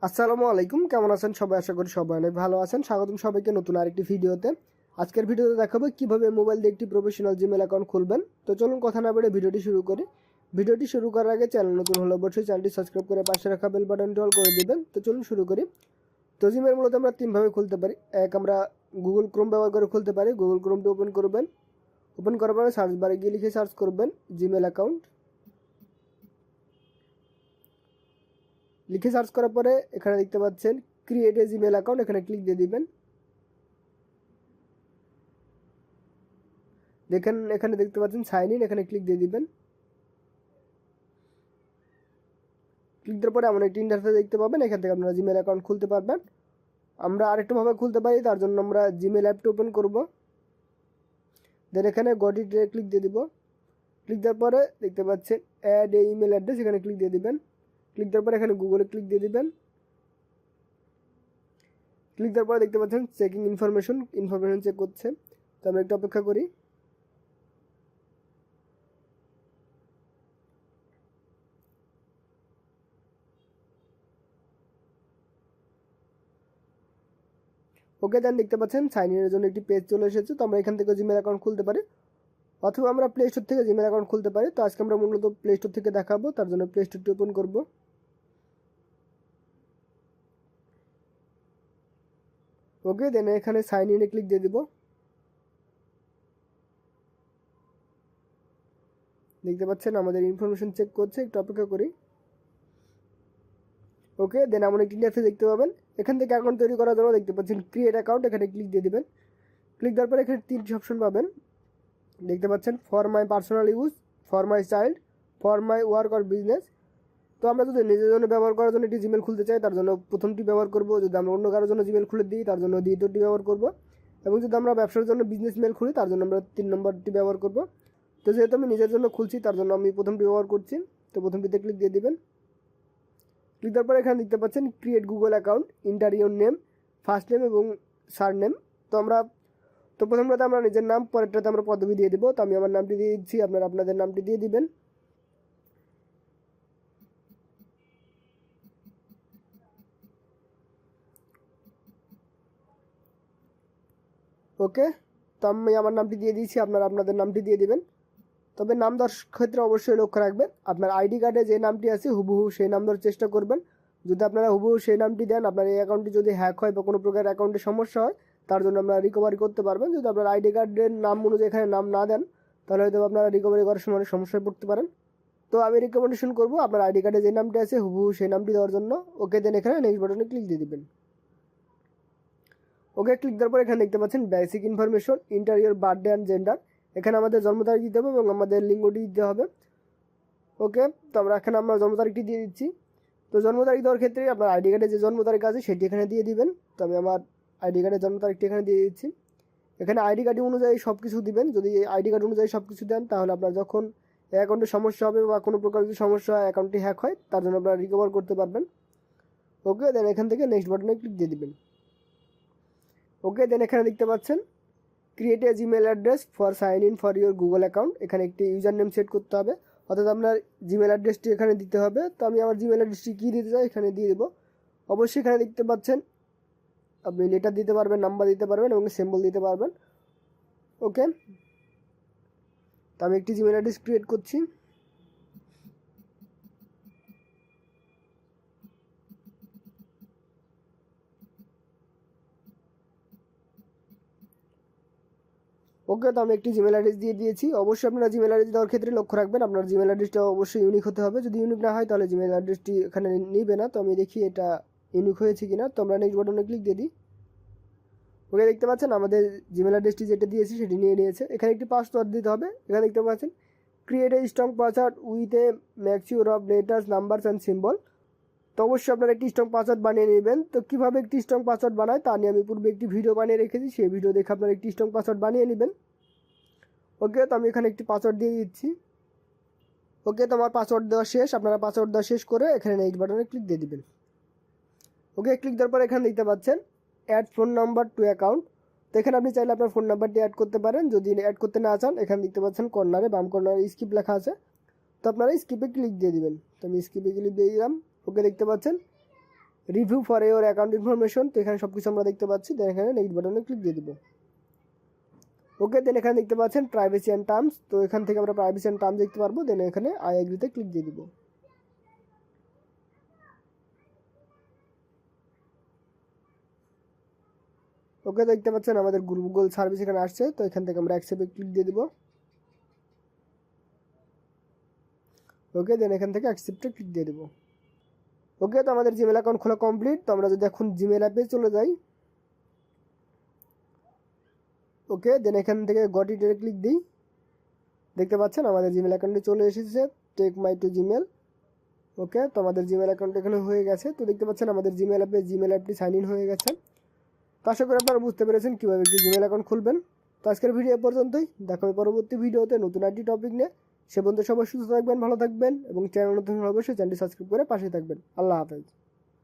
আসসালামু আলাইকুম, কেমন আছেন সবাই? আশা করি সবাই অনেক ভালো আছেন। স্বাগতম সবাইকে নতুন আরেকটি ভিডিওতে। আজকের ভিডিওতে দেখাবো কিভাবে মোবাইল দিয়ে একটি প্রফেশনাল জিমেল অ্যাকাউন্ট খুলবেন। তো চলুন কথা না বেড়ে ভিডিওটি শুরু করি। ভিডিওটি শুরু করার আগে চ্যানেল নতুন হলে অবশ্যই চ্যানেলটি সাবস্ক্রাইব করে পাশে রাখা বেল বাটনটি অল করে দিবেন। তো চলুন শুরু করি। তো জিমেল মূলত আমরা তিনভাবে খুলতে পারি। এক, আমরা গুগল ক্রোম ব্যবহার করে খুলতে পারি। গুগল ক্রোমটি ওপেন করবেন। ওপেন করার পরে সার্চ বারে গিয়ে লিখে সার্চ করবেন জিমেল অ্যাকাউন্ট। লিখে সার্চ করার পরে এখানে দেখতে পাচ্ছেন ক্রিয়েট এ জিমেল অ্যাকাউন্ট, এখানে ক্লিক দিয়ে দিবেন। দেখেন এখানে দেখতে পাচ্ছেন সাইন ইন, এখানে ক্লিক দিয়ে দিবেন। ক্লিক দেওয়ার পরে এমন একটি ইন্টারফেস দেখতে পাবেন, এখান থেকে আপনারা জিমেল অ্যাকাউন্ট খুলতে পারবেন। আমরা আরেকটাভাবে খুলতে পারি, তার জন্য আমরা জিমেল অ্যাপটি ওপেন করব। দেন এখানে গট ইট ক্লিক দিয়ে দিব। ক্লিক দেওয়ার পরে দেখতে পাচ্ছেন অ্যাড এ ইমেল অ্যাড্রেস, এখানে ক্লিক দিয়ে দিবেন। ক্লিক দেওয়ার পরে এখানে গুগলে ক্লিক দিয়ে দিবেন। ক্লিক দেওয়ার পরে দেখতে পাচ্ছেন চেকিং ইনফরমেশন চেক করছে। তো আমরা একটু অপেক্ষা করি। ওকে, দেন দেখতে পাচ্ছেন সাইন ইনের জন্য একটি পেজ চলে এসেছে। তো আমরা এখান থেকে জিমেল অ্যাকাউন্ট খুলতে পারি, অথবা আমরা প্লে স্টোর থেকে জিমেল অ্যাকাউন্ট খুলতে পারি। তো আজকে আমরা মূলত প্লে স্টোর থেকে দেখাবো, তার জন্য প্লে স্টোরটি ওপেন করব। ওকে, দেন এখানে সাইন ইনে ক্লিক দিয়ে দিব। দেখতে পাচ্ছেন আমাদের ইনফরমেশন চেক করছে, একটু অপেক্ষা করি। ওকে, দেন এমন একটি ইন্টারফেস দেখতে পাবেন। এখান থেকে অ্যাকাউন্ট তৈরি করার জন্য দেখতে পাচ্ছেন ক্রিয়েট অ্যাকাউন্ট, এখানে ক্লিক দিয়ে দিবেন। ক্লিক দেওয়ার পরে এখানে তিনটি অপশন পাবেন। দেখতে পাচ্ছেন for my personal use, for my child, for my work or business. তো আমরা যদি নিজের জন্য ব্যবহার করার জন্য একটি জিমেল খুলতে চাই, তার জন্য প্রথমটি ব্যবহার করব। যদি আমরা অন্য কারোর জন্য জিমেল খুলে দিই, তার জন্য দ্বিতীয়টি ব্যবহার করব। এবং যদি আমরা ব্যবসার জন্য বিজনেস মেল খুলি, তার জন্য আমরা 3 নম্বরটি ব্যবহার করব। তো যেহেতু আমি নিজের জন্য খুলছি, তার জন্য আমি প্রথমটি ব্যবহার করছি। তো প্রথমটিতে ক্লিক দিয়ে দিবেন। ক্লিক দেওয়ার পরে এখানে দেখতে পাচ্ছেন create Google account, inter your name, first name এবং সার নেম। তো প্রথমটাতে আমরা নিজের নাম, পরেরটাতে আমরা পদবি দিয়ে দিব। তো আমি আমার নামটি দিয়ে দিচ্ছি, আপনারা আপনাদের নামটি দিয়ে দিবেন। ওকে, তো আমি আমার নামটি দিয়ে দিয়েছি, আপনারা আপনাদের নামটি দিয়ে দিবেন। তবে নাম দেওয়ার ক্ষেত্রে অবশ্যই লক্ষ্য রাখবেন, আপনার আইডি কার্ডে যে নামটি আছে হুবহু সেই নাম দেওয়ার চেষ্টা করবেন। যদি আপনারা হুবহু সেই নামটি দেন, আপনার এই অ্যাকাউন্টটি যদি হ্যাক হয় বা কোনো প্রকার অ্যাকাউন্টে সমস্যা হয়, তার জন্য আপনারা রিকভারি করতে পারবেন। যদি আপনার আইডি কার্ডের নাম অনুযায়ী এখানে নাম না দেন, তাহলে হয়তো আপনারা রিকভারি করার সময় অনেক সমস্যায় পড়তে পারেন। তো আমি রিকমেন্ডেশন করবো আপনার আইডি কার্ডে যে নামটি আছে হুবহু সেই নামটি দেওয়ার জন্য। ওকে, দেন এখানে নেক্সট বাটনে ক্লিক দিয়ে দিবেন। ওকে, ক্লিক দেওয়ার পর এখানে দেখতে পাচ্ছেন basic information, interior, birthday and gender. এখানে আমাদের জন্ম তারিখ দিতে হবে এবং আমাদের লিঙ্গটি দিতে হবে। ওকে, তো আমরা এখানে আমরা জন্ম তারিখটি দিয়ে দিচ্ছি। তো জন্ম তারিখ দেওয়ার ক্ষেত্রে আপনার আইডি কার্ডে যে জন্ম তারিখ আছে সেটি এখানে দিয়ে দিবেন। তো আমি আমার আইডি কার্ডের জন্ম তারিখটি এখানে দিয়ে দিচ্ছি। এখানে আইডি কার্ড অনুযায়ী সব কিছু দিবেন। যদি আইডি কার্ড অনুযায়ী সব কিছু দেন, তাহলে আপনার যখন অ্যাকাউন্টে সমস্যা হবে বা কোনো প্রকার যদি সমস্যা হয়, অ্যাকাউন্টটি হ্যাক হয়, তার জন্য আপনারা রিকভার করতে পারবেন। ওকে, দেন এখান থেকে নেক্সট বাটনে ক্লিক দিয়ে দিবেন। ওকে, দেন এখানে দেখতে পাচ্ছেন create a Gmail address for sign in for your Google account. এখানে একটি ইউজার নেম সেট করতে হবে, অর্থাৎ আপনার জিমেল অ্যাড্রেসটি এখানে দিতে হবে। তো আমি আমার জিমেল অ্যাড্রেসটি কী দিতে চাই এখানে দিয়ে দেবো। অবশ্যই এখানে দেখতে পাচ্ছেন আপনি লেটার দিতে পারবেন, নাম্বার দিতে পারবেন এবং সিম্বল দিতে পারবেন। ওকে, তো আমি একটি জিমেল অ্যাড্রেস ক্রিয়েট করছি। ওকে, তো আমি একটি জিমেল অ্যাড্রেস দিয়ে দিয়েছি। অবশ্যই আপনারা জিমেল অ্যাড্রেস দেওয়ার ক্ষেত্রে লক্ষ্য রাখবেন, আপনার জিমেল অ্যাড্রেসটা অবশ্যই ইউনিক হতে হবে। যদি ইউনিক না হয়, তাহলে জিমেল অ্যাড্রেসটি এখানে নিবে না। তো আমি দেখি এটা ইউনিক হয়েছে কিনা। তো আমরা নেক্সট বাটনে ক্লিক দিয়ে দিই। ওকে, দেখতে পাচ্ছেন আমাদের জিমেল অ্যাড্রেসটি যেটা দিয়েছি সেটি নিয়ে নিয়েছে। এখানে একটি পাসওয়ার্ড দিতে হবে। এখানে দেখতে পাচ্ছেন create a strong password with a mature of letters, numbers and symbol. তো অবশ্যই আপনারা একটি স্ট্রং পাসওয়ার্ড বানিয়ে নেবেন। তো কীভাবে একটি স্ট্রং পাসওয়ার্ড বানায় তা নিয়ে আমি পূর্বে একটি ভিডিও বানিয়ে রেখেছি, সেই ভিডিও দেখে আপনারা একটি স্ট্রং পাসওয়ার্ড বানিয়ে নেবেন। ওকে, তো আমি এখানে একটি পাসওয়ার্ড দিয়ে দিচ্ছি। ওকে, তো আমার পাসওয়ার্ড দেওয়া শেষ। আপনারা পাসওয়ার্ড দেওয়া শেষ করে এখানে নেক্সট বাটনে ক্লিক দিয়ে দিবেন। ওকে, ক্লিক দেওয়ার পর এখানে দেখতে পাচ্ছেন add phone number to account. তো এখানে আপনি চাইলে আপনার ফোন নাম্বারটি অ্যাড করতে পারেন। যদি অ্যাড করতে না চান, এখানে দেখতে পাচ্ছেন কর্নারে বাম কর্নারে স্কিপ লেখা আছে। তো আপনারা স্কিপে ক্লিক দিয়ে দিবেন। তো আমি স্কিপে ক্লিক দিয়ে দিলাম। ওকে, দেখতে পাচ্ছেন review for your account information, তো এখানে সব কিছু আমরা দেখতে পাচ্ছি। দেন এখানে নেক্সট বাটনে ক্লিক দিয়ে দেবো। ওকে, দেন এখানে দেখতে পাচ্ছেন প্রাইভেসি অ্যান্ড টার্মস, তো এখান থেকে আমরা প্রাইভেসি অ্যান্ড টার্মস দেখতে পারবো। দেন এখানে আই এগ্রিতে ক্লিক দিয়ে দিব। ওকে, দেখতে পাচ্ছেন আমাদের গুগল সার্ভিস এখানে আসছে, তো এখান থেকে আমরা অ্যাকসেপ্টে ক্লিক দিয়ে দিব। ওকে, দেন এখান থেকে অ্যাকসেপ্টে ক্লিক দিয়ে দেবো। ওকে, তো আমাদের জিমেল অ্যাকাউন্ট খোলা কমপ্লিট। তো আমরা যদি এখন জিমেল অ্যাপে চলে যাই, ওকে, দেন এখান থেকে গট ইটে ক্লিক দিই। দেখতে পাচ্ছেন আমাদের জিমেল অ্যাকাউন্টে চলে এসেছে, টেক মাই টু জিমেল। ওকে, তো আমাদের জিমেল অ্যাকাউন্ট এখানে হয়ে গেছে। তো দেখতে পাচ্ছেন আমাদের জিমেল অ্যাপটি সাইন ইন হয়ে গেছে। তো আশা করি আপনারা বুঝতে পেরেছেন কীভাবে একটি জিমেল অ্যাকাউন্ট খুলবেন। তো আজকের ভিডিও এ পর্যন্তই, দেখা হবে পরবর্তী ভিডিওতে নতুন একটি টপিক নিয়ে। সে পর্যন্ত সবাই সুস্থ থাকবেন, ভালো থাকবেন এবং চ্যানেল নতুন হলে অবশ্যই চ্যানেলটি সাবস্ক্রাইব করে পাশে থাকবেন। আল্লাহ হাফেজ।